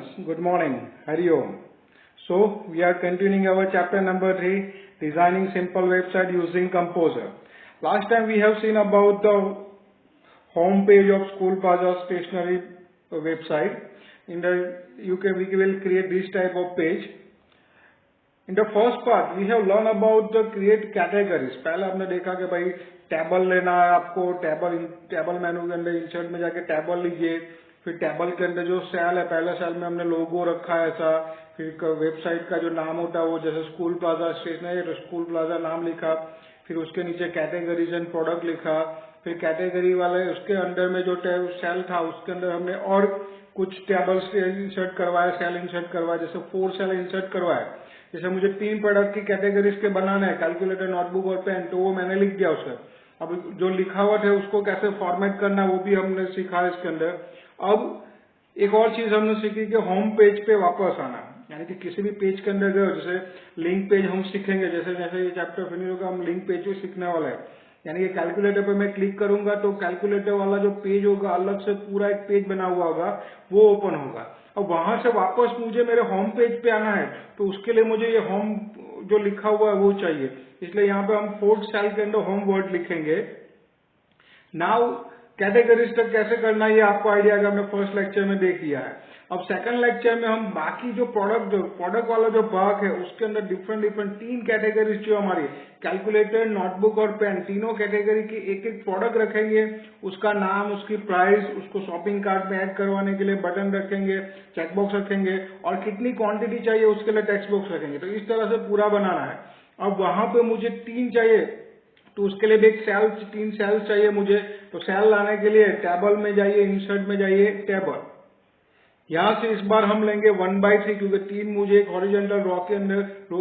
students, good morning. Hari Om. So, we are continuing our chapter number 3, designing simple website using Composer. Last time we have seen about the home page of School Plaza stationery website. In the we will create this type of page. In the first part, we have learned about the create categories. पहले हमने देखा कि भाई table लेना है आपको, table मेनू के अंदर इंसर्ट में जाके टेबल लीजिए, फिर टेबल के अंदर जो सेल है, पहले सेल में हमने लोगो रखा है ऐसा, फिर वेबसाइट का जो नाम होता है वो जैसे स्कूल प्लाजा स्टेशनरी तो स्कूल प्लाजा नाम लिखा, फिर उसके नीचे कैटेगरीज एंड प्रोडक्ट लिखा, फिर कैटेगरी वाले उसके अंदर में जो सेल था उसके अंदर हमने और कुछ टेबल्स इंसर्ट करवाए, सेल इंसर्ट करवाए, जैसे 4 सेल इंसर्ट करवाए। जैसे मुझे 3 प्रोडक्ट की कैटेगरीज के बनाना है, कैलकुलेटर, नोटबुक और पेन, तो वो मैंने लिख दिया उसका। अब जो लिखावट है उसको कैसे फॉर्मेट करना वो भी हमने सीखा इसके अंदर। अब एक और चीज हमने सीखी कि होम पेज पे वापस आना, यानी कि किसी भी पेज के अंदर गए, जैसे लिंक पेज हम सीखेंगे, जैसे जैसे ये चैप्टर फिनिश होगा हम लिंक पेज भी सीखने वाला है। यानी कि कैलकुलेटर पे मैं क्लिक करूंगा तो कैलकुलेटर वाला जो पेज होगा अलग से पूरा एक पेज बना हुआ होगा वो ओपन होगा। अब वहां से वापस मुझे मेरे होम पेज पे आना है तो उसके लिए मुझे ये होम जो लिखा हुआ है वो चाहिए, इसलिए यहाँ पे हम 4th सेल के अंदर होम वर्ड लिखेंगे। नाउ कैटेगरीज तक कैसे करना है ये आपको आइडिया हमने फर्स्ट लेक्चर में देख लिया है। अब सेकंड लेक्चर में हम बाकी जो प्रोडक्ट वाला जो भाग है उसके अंदर डिफरेंट 3 कैटेगरीज जो हमारी कैलकुलेटर, नोटबुक और पेन, तीनों कैटेगरी की एक प्रोडक्ट रखेंगे, उसका नाम, उसकी प्राइस, उसको शॉपिंग कार्ट में ऐड करवाने के लिए बटन रखेंगे, चेकबॉक्स रखेंगे और कितनी क्वांटिटी चाहिए उसके लिए टेक्स्ट बॉक्स रखेंगे। तो इस तरह से पूरा बनाना है। अब वहां पे मुझे 3 चाहिए तो उसके लिए भी एक 3 सेल्स चाहिए मुझे, तो सेल लाने के लिए टेबल में जाइए, इंसर्ट में जाइए, टेबल। यहां से इस बार हम लेंगे 1/3 क्योंकि 3 मुझे एक हॉरिजॉन्टल रो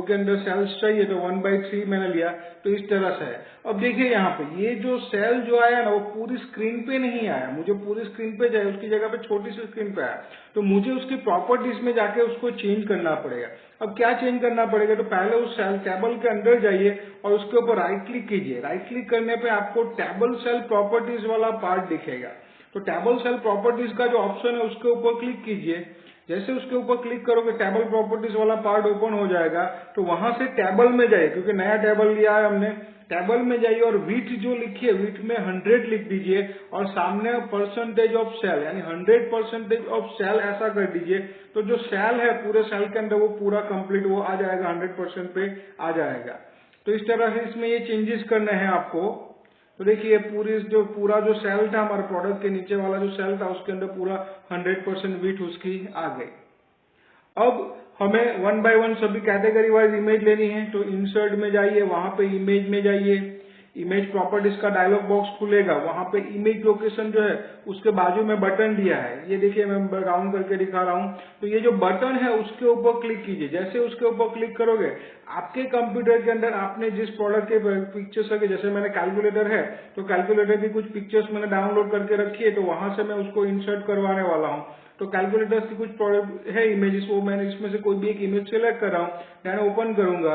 के अंदर सेल्स चाहिए, तो 1/3 मैंने लिया। तो इस तरह से है। अब देखिए यहाँ पे ये जो सेल जो आया ना वो पूरी स्क्रीन पे नहीं आया, मुझे पूरी स्क्रीन पे चाहिए, उसकी जगह पे छोटी सी स्क्रीन पे आया, तो मुझे उसकी प्रॉपर्टीज में जाके उसको चेंज करना पड़ेगा। अब क्या चेंज करना पड़ेगा, तो पहले उस सेल टेबल के अंदर जाइए और उसके ऊपर राइट क्लिक कीजिए। राइट क्लिक करने पे आपको टेबल सेल प्रॉपर्टीज वाला पार्ट दिखेगा, तो टेबल सेल प्रॉपर्टीज का जो ऑप्शन है उसके ऊपर क्लिक कीजिए। जैसे उसके ऊपर क्लिक करोगे टेबल प्रॉपर्टीज वाला पार्ट ओपन हो जाएगा, तो वहां से टेबल में जाइए, क्योंकि नया टेबल लिया है हमने, टेबल में जाइए और विथ जो लिखी है विथ में 100 लिख दीजिए और सामने परसेंटेज ऑफ सेल यानी 100% ऑफ सेल ऐसा कर दीजिए, तो जो सेल है पूरे सेल के अंदर वो पूरा कंप्लीट वो आ जाएगा, 100% पे आ जाएगा। तो इस तरह से इसमें ये चेंजेस करने हैं आपको। तो देखिए पूरा जो सेल था हमारे प्रोडक्ट के नीचे वाला जो सेल था उसके अंदर पूरा 100% विथ उसकी आ गई। अब हमें 1 by 1 सभी कैटेगरी वाइज इमेज लेनी है, तो इंसर्ट में जाइए, वहां पे इमेज में जाइए, इमेज प्रॉपर्टीज का डायलॉग बॉक्स खुलेगा, वहां पे इमेज लोकेशन जो है उसके बाजू में बटन दिया है, ये देखिए मैं राउंड करके दिखा रहा हूं। तो ये जो बटन है उसके ऊपर क्लिक कीजिए। जैसे उसके ऊपर क्लिक करोगे आपके कंप्यूटर के अंदर आपने जिस प्रोडक्ट के पिक्चर्स है, जैसे मैंने कैलकुलेटर है तो कैलकुलेटर की कुछ पिक्चर्स मैंने डाउनलोड करके रखी है, तो वहां से मैं उसको इंसर्ट करवाने वाला हूँ। तो कैलकुलेटर्स की कुछ है इमेजेस, वो मैंने इसमें से कोई भी एक इमेज सिलेक्ट कर रहा हूँ, मैं ओपन करूंगा।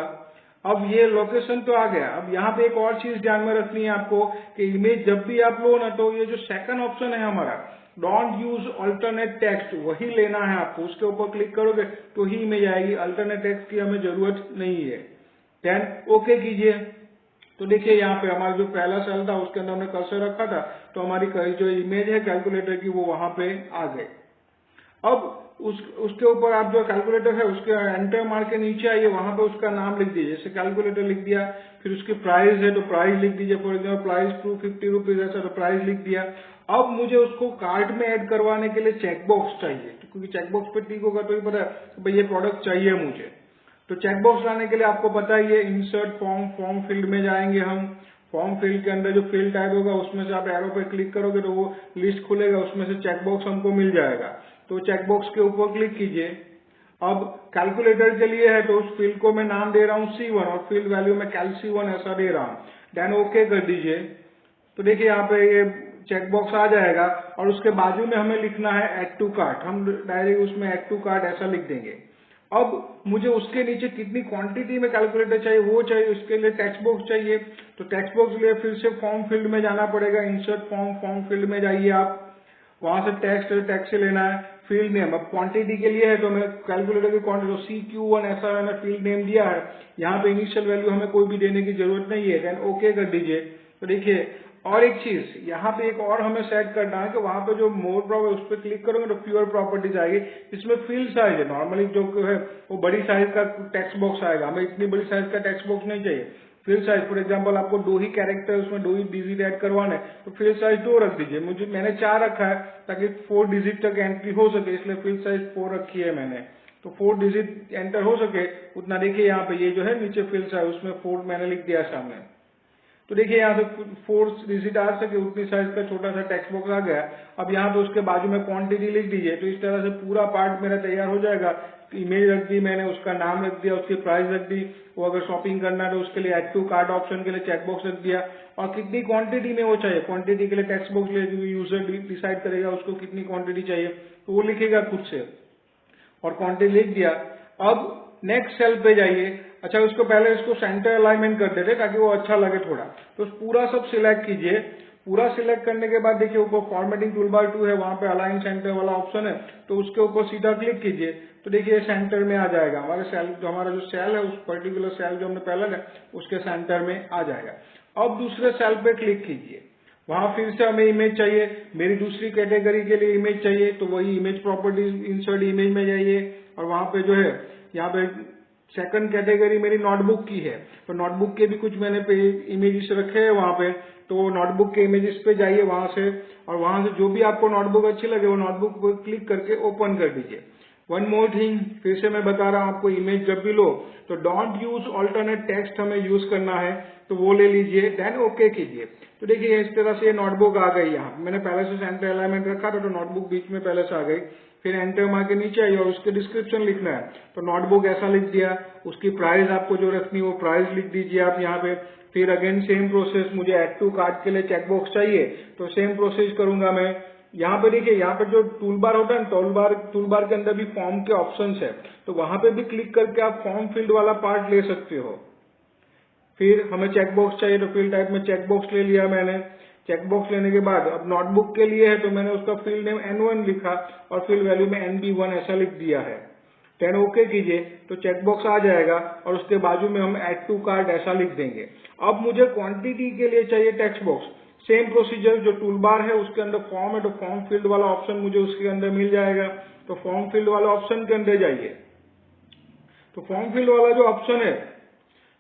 अब ये लोकेशन तो आ गया। अब यहाँ पे एक और चीज ध्यान में रखनी है आपको कि इमेज जब भी आप लो ना, तो ये जो सेकंड ऑप्शन है हमारा डोंट यूज अल्टरनेट टेक्स्ट, वही लेना है आपको। उसके ऊपर क्लिक करोगे तो ही इमेज आएगी, अल्टरनेट टेक्स्ट की हमें जरूरत नहीं है। देन ओके कीजिए। तो देखिए यहाँ पे हमारा जो पहला सेल था उसके अंदर हमने कर्सर रखा था, तो हमारी जो इमेज है कैलकुलेटर की वो वहां पे आ गई। अब उसके ऊपर आप जो कैलकुलेटर है उसके एंटर मार के नीचे आइए, वहां पे उसका नाम लिख दीजिए, जैसे कैलकुलेटर लिख दिया, फिर उसकी प्राइस है तो प्राइस लिख दीजिए, फॉर एग्जाम्पल प्राइस 250 रुपीज ऐसा, तो प्राइस लिख दिया। अब मुझे उसको कार्ट में ऐड करवाने के लिए चेकबॉक्स चाहिए, क्योंकि चेकबॉक्स पे टिक होगा तो ही पता है भाई ये प्रोडक्ट चाहिए मुझे। तो चेकबॉक्स लाने के लिए आपको पता ही है, इंसर्ट फॉर्म फील्ड में जाएंगे हम। फॉर्म फील्ड के अंदर जो फील्ड टाइप होगा उसमें से आप एरो पे क्लिक करोगे तो वो लिस्ट खुलेगा, उसमें से चेकबॉक्स हमको मिल जाएगा, तो चेकबॉक्स के ऊपर क्लिक कीजिए। अब कैलकुलेटर के लिए है तो उस फील्ड को मैं नाम दे रहा हूँ C1 और फील्ड वैल्यू में कैल-C1 ऐसा दे रहा हूँ। देन ओके कर दीजिए। तो देखिए यहाँ पे ये चेकबॉक्स आ जाएगा और उसके बाजू में हमें लिखना है ऐड टू कार्ट, हम डायरेक्ट उसमें ऐड टू कार्ट ऐसा लिख देंगे। अब मुझे उसके नीचे कितनी क्वांटिटी में कैलकुलेटर चाहिए वो चाहिए, उसके लिए टेक्स्ट बॉक्स चाहिए, तो टेक्स्ट बॉक्स लिए फिर से फॉर्म फील्ड में जाना पड़ेगा, इंसर्ट फॉर्म फील्ड में जाइए आप। वहां से टैक्स से लेना है फील्ड नेम। अब क्वांटिटी के लिए है तो मैं कैलकुलेटर की क्वांटिटी CQ1 ऐसा मैंने फील्ड नेम दिया है। यहाँ पे इनिशियल वैल्यू हमें कोई भी देने की जरूरत नहीं है, देन ओके कर दीजिए। तो देखिए और एक चीज यहाँ पे एक और हमें सेट करना है कि वहां पे जो मोर प्रॉपर्टी उस पर क्लिक करोगे तो प्योर प्रॉपर्टीज आएगी। इसमें फील्ड साइज है, नॉर्मली जो है वो बड़ी साइज का टेक्स्ट बॉक्स आएगा, हमें इतनी बड़ी साइज का टेक्स्ट बॉक्स नहीं चाहिए। फील्ड साइज फॉर एग्जांपल आपको 2 ही कैरेक्टर उसमें 2 ही डिजिट ऐड करवाना है तो फील्ड साइज 2 रख दीजिए। मैंने 4 रखा है ताकि 4 डिजिट तक एंट्री हो सके, इसलिए फील्ड साइज 4 रखी है मैंने। तो 4 डिजिट एंटर हो सके उतना देखिए यहाँ पे ये जो है नीचे फील्ड साइज उसमें 4 मैंने लिख दिया सामने। तो देखिए यहाँ से 4 डिजिट आ सके उतनी साइज का छोटा सा टेक्स्ट बॉक्स आ गया। अब यहाँ पे उसके बाजू में क्वांटिटी लिख दीजिए। तो इस तरह से पूरा पार्ट मेरा तैयार हो जाएगा। इमेज रख दी मैंने, उसका नाम रख दिया, उसकी प्राइस रख दी, वो अगर शॉपिंग करना है तो उसके लिए ऐड टू कार्ट ऑप्शन के लिए चेकबॉक्स रख दिया, और कितनी क्वांटिटी में वो चाहिए क्वांटिटी के लिए टेक्स्ट बॉक्स यूजर डिसाइड करेगा उसको कितनी क्वांटिटी चाहिए तो वो लिखेगा खुद से, और क्वांटिटी लिख दिया। अब नेक्स्ट सेल पे जाइए। अच्छा उसको पहले इसको सेंटर अलाइनमेंट कर देते ताकि वो अच्छा लगे थोड़ा। तो पूरा सब सिलेक्ट कीजिए। पूरा सिलेक्ट करने के बाद देखिए ऊपर फॉर्मेटिंग टूलबार 2 है, वहां पे अलाइन सेंटर वाला ऑप्शन है, तो उसके ऊपर सीधा क्लिक कीजिए। तो देखिए सेंटर में आ जाएगा हमारे सेल, जो हमारा जो सेल है उस पर्टिकुलर सेल जो हमने पहले है उसके सेंटर में आ जाएगा। अब दूसरे सेल पे क्लिक कीजिए। वहां फिर से हमें इमेज चाहिए, मेरी दूसरी कैटेगरी के लिए इमेज चाहिए, तो वही इमेज प्रॉपर्टीज इंसर्ट इमेज में जाइए, और वहां पे जो है यहाँ पे सेकंड कैटेगरी मेरी नोटबुक की है, तो नोटबुक के भी कुछ मैंने इमेजेस रखे हैं वहां पे, तो नोटबुक के इमेजेस पे जाइए वहां से, और वहां से जो भी आपको नोटबुक अच्छी लगे वो नोटबुक पर क्लिक करके ओपन कर दीजिए। वन मोर थिंग, फिर से मैं बता रहा हूं आपको, इमेज जब भी लो तो डोंट यूज ऑल्टरनेट टेक्स्ट हमें यूज करना है, तो वो ले लीजिए, देन ओके कीजिए। तो देखिए इस तरह से ये नोटबुक आ गई। यहाँ मैंने पहले से सेंटर अलाइनमेंट रखा था तो नोटबुक बीच में पहले से आ गई। फिर एंटर मार के नीचे आइए और उसके डिस्क्रिप्शन लिखना है, तो नोटबुक ऐसा लिख दिया। उसकी प्राइस आपको जो रखनी है वो प्राइस लिख दीजिए आप यहाँ पे। फिर अगेन सेम प्रोसेस, मुझे ऐड टू कार्ट के लिए चेकबॉक्स चाहिए तो सेम प्रोसेस करूंगा मैं। यहाँ पे देखिए, यहाँ पे जो टूल बार होता है ना, टूल बार के अंदर भी फॉर्म के ऑप्शंस है, तो वहां पे भी क्लिक करके आप फॉर्म फील्ड वाला पार्ट ले सकते हो। फिर हमें चेकबॉक्स चाहिए तो फील्ड टाइप में चेकबॉक्स ले लिया मैंने। चेकबॉक्स लेने के बाद अब नोटबुक के लिए है तो मैंने उसका फील्ड नेम N1 लिखा और फील्ड वैल्यू में NB1 ऐसा लिख दिया है। देन ओके कीजिए तो चेकबॉक्स आ जाएगा, और उसके बाजू में हम ऐड टू कार्ट ऐसा लिख देंगे। अब मुझे क्वांटिटी के लिए चाहिए टेक्स्ट बॉक्स, सेम प्रोसीजर, जो टूल बार है उसके अंदर फॉर्म है तो फॉर्म फील्ड वाला ऑप्शन मुझे उसके अंदर मिल जाएगा। तो फॉर्म फील्ड वाला ऑप्शन के अंदर जाइए, तो फॉर्म फील्ड वाला जो ऑप्शन है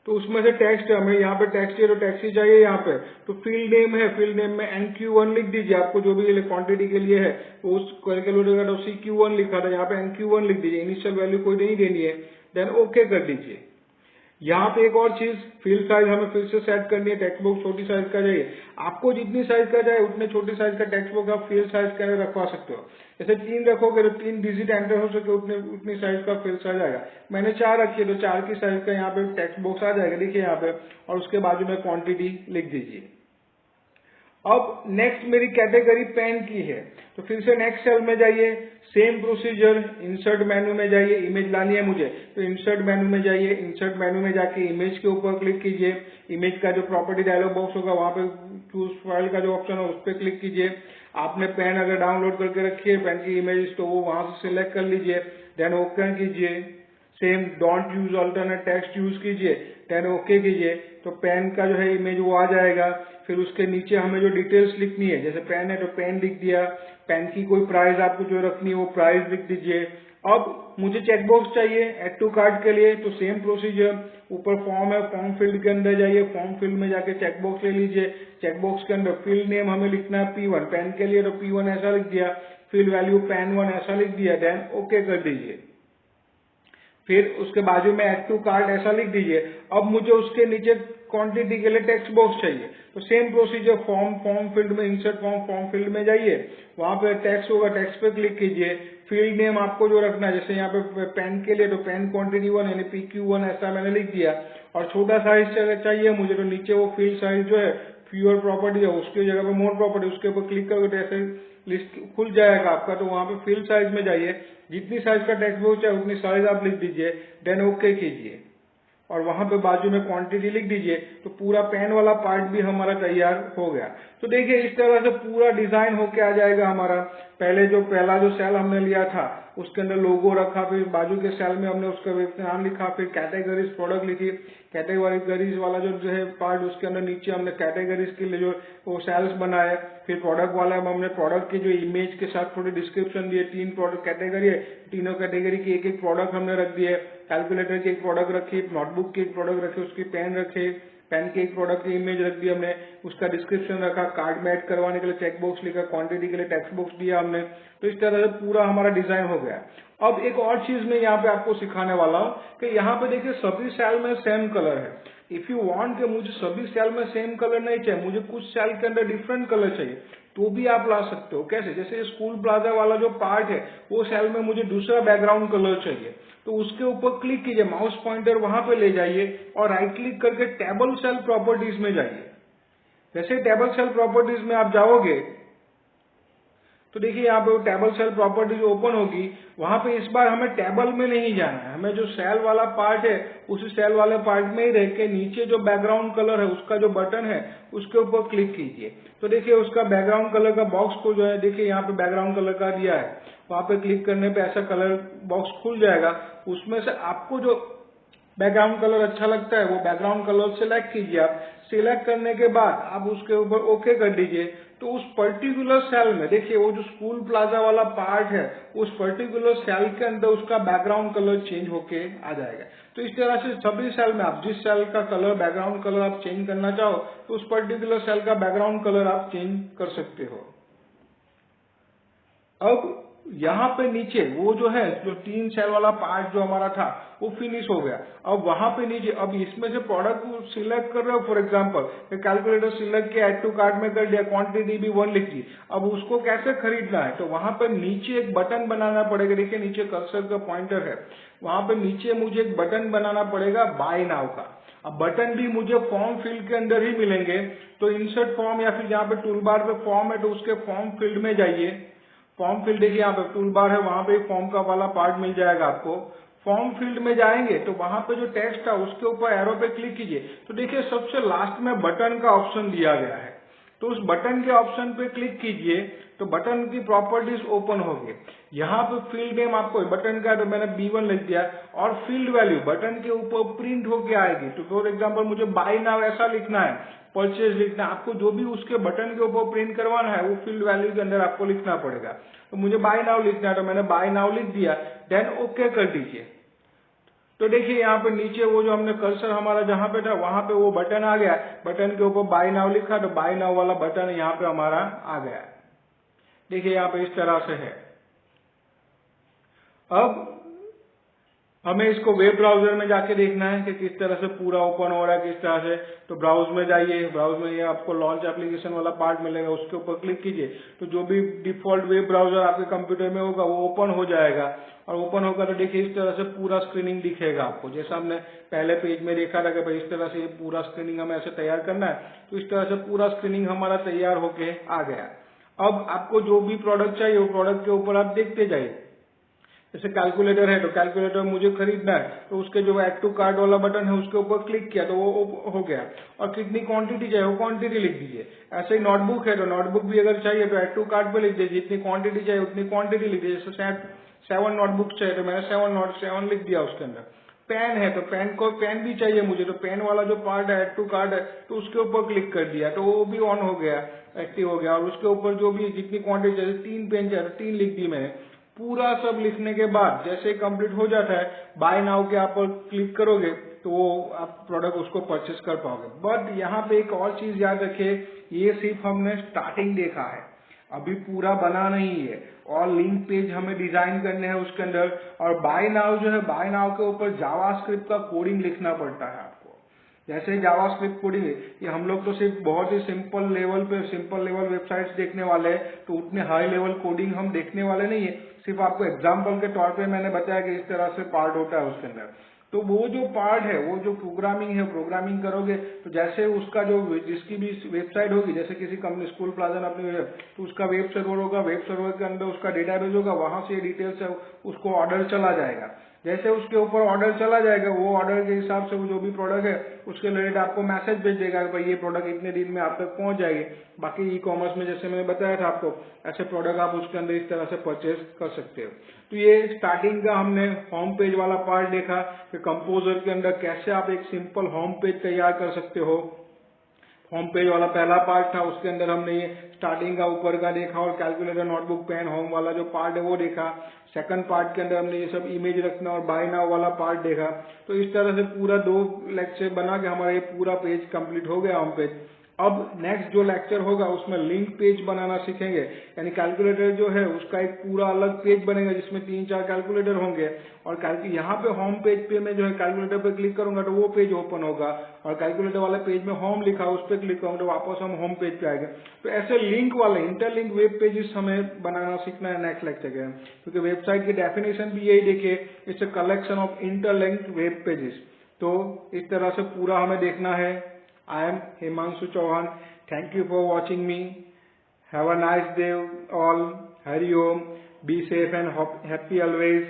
तो उसमें से टेक्स्ट है, हमें यहाँ पे टेक्स्ट है तो टेक्स्ट ही चाहिए यहाँ पे। तो फील्ड नेम है, फील्ड नेम में NQ1 लिख दीजिए, आपको जो भी क्वांटिटी के लिए है वो उस कैलकुलेटर का तो CQ1 लिखा था, यहाँ पे NQ1 लिख दीजिए, इनिशियल वैल्यू कोई नहीं देनी है, देन ओके कर दीजिए। यहाँ पे एक और चीज, फील्ड साइज हमें फिर से सेट करनी है। टेक्स्ट बॉक्स छोटी साइज का चाहिए, आपको जितनी साइज का चाहिए उतने छोटी साइज का टेक्स्ट बॉक्स आप फील्ड साइज के रखवा सकते हो। जैसे 3 रखोगे तो 3 डिजिट एंटर हो सके उतनी साइज का फील्ड साइज आएगा। मैंने 4 रखी है तो 4 की साइज का यहाँ पे टेक्स्ट बॉक्स आ जाएगा, देखिए यहाँ पे, और उसके बाजू में क्वांटिटी लिख दीजिए। अब नेक्स्ट मेरी कैटेगरी पेन की है, तो फिर से नेक्स्ट सेल में जाइए, सेम प्रोसीजर, इंसर्ट मेनू में जाइए, इमेज लानी है मुझे तो इंसर्ट मेनू में जाइए, इंसर्ट मेनू में जाके इमेज के ऊपर क्लिक कीजिए। इमेज का जो प्रॉपर्टी डायलॉग बॉक्स होगा वहां पे चूज फाइल का जो ऑप्शन है उस पर क्लिक कीजिए। आपने पेन अगर डाउनलोड करके रखी है पेन की इमेज तो वो वहां से सिलेक्ट कर लीजिए, देन ओके कीजिए। Same don't use alternate text use कीजिए, देन ओके कीजिए, तो पेन का जो है इमेज वो आ जाएगा। फिर उसके नीचे हमें जो डिटेल्स लिखनी है, जैसे पेन है तो पेन लिख दिया, पेन की कोई प्राइस आपको जो रखनी है वो प्राइस लिख दीजिए। अब मुझे चेकबॉक्स चाहिए ऐड टू कार्ट के लिए, तो सेम प्रोसीजर, ऊपर फॉर्म है, फॉर्म फील्ड के अंदर जाइए, फॉर्म फील्ड में जाके चेकबॉक्स ले लीजिए। चेकबॉक्स के अंदर फील्ड नेम हमें लिखना है P1, पेन के लिए तो P1 ऐसा लिख दिया, फील्ड वैल्यू PEN1 ऐसा लिख दिया, देन ओके कर दीजिए। फिर उसके बाजू में ऐड टू कार्ट ऐसा लिख दीजिए। अब मुझे उसके नीचे क्वांटिटी के लिए टेक्स्ट बॉक्स चाहिए, तो सेम प्रोसीजर, फॉर्म फील्ड में इंसर्ट फॉर्म फील्ड में जाइए, वहां पे टेक्स्ट होगा, टेक्स्ट पे क्लिक कीजिए। फील्ड नेम आपको जो रखना है, जैसे यहाँ पे पेन के लिए तो पेन क्वांटिटी 1 यानी PQ1 ऐसा मैंने लिख दिया, और छोटा साइज चाहिए मुझे तो नीचे वो फील्ड साइज जो है प्योर प्रॉपर्टी है उसकी जगह पे मोर प्रॉपर्टी, उसके ऊपर क्लिक करोगे तो ऐसे लिस्ट खुल जाएगा आपका। तो वहां पे फील्ड साइज में जाइए, जितनी साइज का टेक्स्ट बॉक्स है उतनी साइज आप लिख दीजिए, देन ओके कीजिए। और वहां पे बाजू में क्वांटिटी लिख दीजिए, तो पूरा पेन वाला पार्ट भी हमारा तैयार हो गया। तो देखिए इस तरह से पूरा डिजाइन होके आ जाएगा हमारा। पहला जो सेल हमने लिया था उसके अंदर लोगो रखा, फिर बाजू के सेल में हमने उसका नाम लिखा, फिर कैटेगरीज प्रोडक्ट लिखी, कैटेगरीज वाला जो है पार्ट उसके अंदर नीचे हमने कैटेगरीज के लिए जो वो सेल्स बनाए, फिर प्रोडक्ट वाला में हमने प्रोडक्ट की जो इमेज के साथ थोड़ी डिस्क्रिप्शन दिए, 3 प्रोडक्ट कैटेगरी है, तीनों कैटेगरी की एक प्रोडक्ट हमने रख दिए, कैलकुलेटर की एक प्रोडक्ट रखी, नोटबुक की एक प्रोडक्ट रखी, उसकी पेन रखे, पेन के एक प्रोडक्ट की इमेज रख दी हमने, उसका डिस्क्रिप्शन रखा, कार्ड में ऐड करवाने के लिए चेक बॉक्स लिखा, क्वांटिटी के लिए टेक्स्ट बॉक्स दिया हमने। तो इस तरह से पूरा हमारा डिजाइन हो गया। अब एक और चीज मैं यहाँ पे आपको सिखाने वाला हूँ कि यहाँ पे देखिए सभी सेल में सेम कलर है। इफ यू वांट कि मुझे सभी सेल में सेम कलर नहीं चाहिए, मुझे कुछ सेल के अंदर डिफरेंट कलर चाहिए, तो भी आप ला सकते हो। कैसे? जैसे स्कूल प्लाजा वाला जो पार्ट है वो सेल में मुझे दूसरा बैकग्राउंड कलर चाहिए, तो उसके ऊपर क्लिक कीजिए, माउस पॉइंटर वहां पे ले जाइए और राइट क्लिक करके टेबल सेल प्रॉपर्टीज में जाइए। जैसे टेबल सेल प्रॉपर्टीज में आप जाओगे तो देखिए यहाँ पे टेबल सेल प्रॉपर्टीज ओपन होगी। वहां पे इस बार हमें टेबल में नहीं जाना है, हमें जो सेल वाला पार्ट है उसी सेल वाले पार्ट में ही रह के नीचे जो बैकग्राउंड कलर है उसका जो बटन है उसके ऊपर क्लिक कीजिए। तो देखिए उसका बैकग्राउंड कलर का बॉक्स को जो है देखिए यहाँ पे बैकग्राउंड कलर का दिया है, वहां पे क्लिक करने पे ऐसा कलर बॉक्स खुल जाएगा। उसमें से आपको जो बैकग्राउंड कलर अच्छा लगता है वो बैकग्राउंड कलर सिलेक्ट कीजिए। आप सिलेक्ट करने के बाद आप उसके ऊपर ओके कर दीजिए। तो उस पर्टिकुलर सेल में देखिए वो जो स्कूल प्लाजा वाला पार्ट है उस पर्टिकुलर सेल के अंदर उसका बैकग्राउंड कलर चेंज होके आ जाएगा। तो इस तरह से सभी सेल में आप जिस सेल का कलर बैकग्राउंड कलर आप चेंज करना चाहो तो उस पर्टिकुलर सेल का बैकग्राउंड कलर आप चेंज कर सकते हो। अब यहाँ पे नीचे वो जो है जो 3 सेल वाला पार्ट जो हमारा था वो फिनिश हो गया। अब वहां पे नीचे अब इसमें से प्रोडक्ट को सिलेक्ट कर रहे हो, फॉर एग्जांपल कैलकुलेटर सिलेक्ट किया, ऐड टू कार्ट में कर दिया, क्वांटिटी भी 1 लिख दी। अब उसको कैसे खरीदना है तो वहां पे नीचे एक बटन बनाना पड़ेगा। देखिए नीचे कर्सर का पॉइंटर है, वहां पे नीचे मुझे एक बटन बनाना पड़ेगा बाय नाउ का। अब बटन भी मुझे फॉर्म फील्ड के अंदर ही मिलेंगे, तो इंसर्ट फॉर्म या फिर जहाँ पे टूल बार पे फॉर्म है तो उसके फॉर्म फील्ड में जाइए। फॉर्म फील्ड देखिए यहाँ पे टूल बार है, वहां पे फॉर्म का वाला पार्ट मिल जाएगा आपको। फॉर्म फील्ड में जाएंगे तो वहां पे जो टेक्स्ट है उसके ऊपर एरो पे क्लिक कीजिए। तो देखिए सबसे लास्ट में बटन का ऑप्शन दिया गया है, तो उस बटन के ऑप्शन पे क्लिक कीजिए तो बटन की प्रॉपर्टीज ओपन होगी। यहाँ पे फील्ड नेम आपको बटन का तो मैंने B1 लिख दिया और फील्ड वैल्यू बटन के ऊपर प्रिंट होके आएगी। तो फॉर एग्जांपल मुझे बाय नाउ ऐसा लिखना है, परचेज लिखना है, आपको जो भी उसके बटन के ऊपर प्रिंट करवाना है वो फील्ड वैल्यू के अंदर आपको लिखना पड़ेगा। तो मुझे बाय नाउ लिखना है तो मैंने बाय नाउ लिख दिया, देन ओके कर दीजिए। तो देखिए यहाँ पे नीचे वो जो हमने कर्सर हमारा जहां पे था वहां पे वो बटन आ गया, बटन के ऊपर बाय नाउ लिखा तो बाय नाउ वाला बटन यहाँ पे हमारा आ गया। देखिए यहाँ पे इस तरह से है। अब हमें इसको वेब ब्राउजर में जाके देखना है कि किस तरह से पूरा ओपन हो रहा है, किस तरह से। तो ब्राउज में जाइए, ब्राउज में ये आपको लॉन्च एप्लीकेशन वाला पार्ट मिलेगा, उसके ऊपर क्लिक कीजिए तो जो भी डिफॉल्ट वेब ब्राउजर आपके कंप्यूटर में होगा वो ओपन हो जाएगा। और ओपन होगा तो देखिए इस तरह से पूरा स्क्रीनिंग दिखेगा आपको, जैसा हमने पहले पेज में देखा था कि भाई इस तरह से ये पूरा स्क्रीनिंग हमें ऐसे तैयार करना है। तो इस तरह से पूरा स्क्रीनिंग हमारा तैयार होके आ गया। अब आपको जो भी प्रोडक्ट चाहिए वो प्रोडक्ट के ऊपर आप देखते जाइए। जैसे कैलकुलेटर है तो कैलकुलेटर मुझे खरीदना है तो उसके जो ऐड टू कार्ट वाला बटन है उसके ऊपर क्लिक किया तो वो हो गया। और कितनी क्वांटिटी चाहिए वो क्वांटिटी लिख दीजिए। ऐसे ही नोटबुक है तो नोटबुक भी अगर चाहिए तो ऐड टू कार्ट पे लिख दीजिए, जितनी क्वांटिटी चाहिए उतनी क्वांटिटी लिख दीजिए। जैसे 7 नोटबुक चाहिए तो मैंने 7 लिख दिया उसके अंदर। पेन है तो पेन भी चाहिए मुझे, तो पेन वाला जो पार्ट है ऐड टू कार्ट है तो उसके ऊपर क्लिक कर दिया तो वो भी ऑन हो गया, एक्टिव हो गया। और उसके ऊपर जो भी जितनी क्वांटिटी चाहिए 3 पेन चाहिए 3 लिख दी मैंने। पूरा सब लिखने के बाद जैसे कंप्लीट हो जाता है बाय नाउ के आप क्लिक करोगे तो वो आप प्रोडक्ट उसको परचेस कर पाओगे। बट यहाँ पे एक और चीज याद रखिए, ये सिर्फ हमने स्टार्टिंग देखा है, अभी पूरा बना नहीं है। और लिंक पेज हमें डिजाइन करने हैं उसके अंदर। और बाय नाउ जो है, बाय नाउ के ऊपर जावास्क्रिप्ट का कोडिंग लिखना पड़ता है आपको। जैसे जावास्क्रिप्ट कोडिंग ये हम लोग तो सिर्फ बहुत ही सिंपल लेवल वेबसाइट्स देखने वाले हैं, तो उतने हाई लेवल कोडिंग हम देखने वाले नहीं है। सिर्फ आपको एग्जांपल के तौर पे मैंने बताया कि इस तरह से पार्ट होता है उसके अंदर। तो वो जो पार्ट है, वो जो प्रोग्रामिंग है, प्रोग्रामिंग करोगे तो जैसे उसका जो जिसकी भी वेबसाइट होगी, जैसे किसी कंपनी स्कूल प्लाजा में अपनी तो उसका वेब सर्वर होगा, वेब सर्वर के अंदर उसका डेटाबेस होगा, वहां से डिटेल्स है उसको ऑर्डर चला जाएगा। जैसे उसके ऊपर ऑर्डर चला जाएगा, वो ऑर्डर के हिसाब से वो जो भी प्रोडक्ट है उसके रिलेटेड आपको मैसेज भेज देगा कि भाई ये प्रोडक्ट इतने दिन में आप तक पहुंच जाएगी। बाकी ई कॉमर्स में जैसे मैंने बताया था आपको, ऐसे प्रोडक्ट आप उसके अंदर इस तरह से परचेज कर सकते हो। तो ये स्टार्टिंग का हमने होम पेज वाला पार्ट देखा कि कंपोजर के अंदर कैसे आप एक सिंपल होम पेज तैयार कर सकते हो। होम पेज वाला पहला पार्ट था, उसके अंदर हमने ये स्टार्टिंग का ऊपर का देखा और कैलकुलेटर, नोटबुक, पेन, होम वाला जो पार्ट है वो देखा। सेकंड पार्ट के अंदर हमने ये सब इमेज रखना और बाय नाउ वाला पार्ट देखा। तो इस तरह से पूरा 2 लेक्चर बना के हमारा ये पूरा पेज कंप्लीट हो गया होम पेज। अब नेक्स्ट जो लेक्चर होगा उसमें लिंक पेज बनाना सीखेंगे, यानी कैलकुलेटर जो है उसका एक पूरा अलग पेज बनेगा जिसमें 3-4 कैलकुलेटर होंगे और यहाँ पे होम पेज पे मैं जो है कैलकुलेटर पे क्लिक करूंगा तो वो पेज ओपन होगा और कैलकुलेटर वाले पेज में होम लिखा उस पर क्लिक करूंगा तो वापस हम होम पेज पे आएंगे। तो ऐसे लिंक वाले इंटरलिंक वेब पेजेस हमें बनाना सीखना है नेक्स्ट लेक्चर के, क्योंकि वेबसाइट की डेफिनेशन भी यही देखिए, it's a collection of interlinked web pages. तो इस तरह से पूरा हमें देखना है। I am Himanshu Chauhan. Thank you for watching me. Have a nice day all. Hari Om. Be safe and happy always.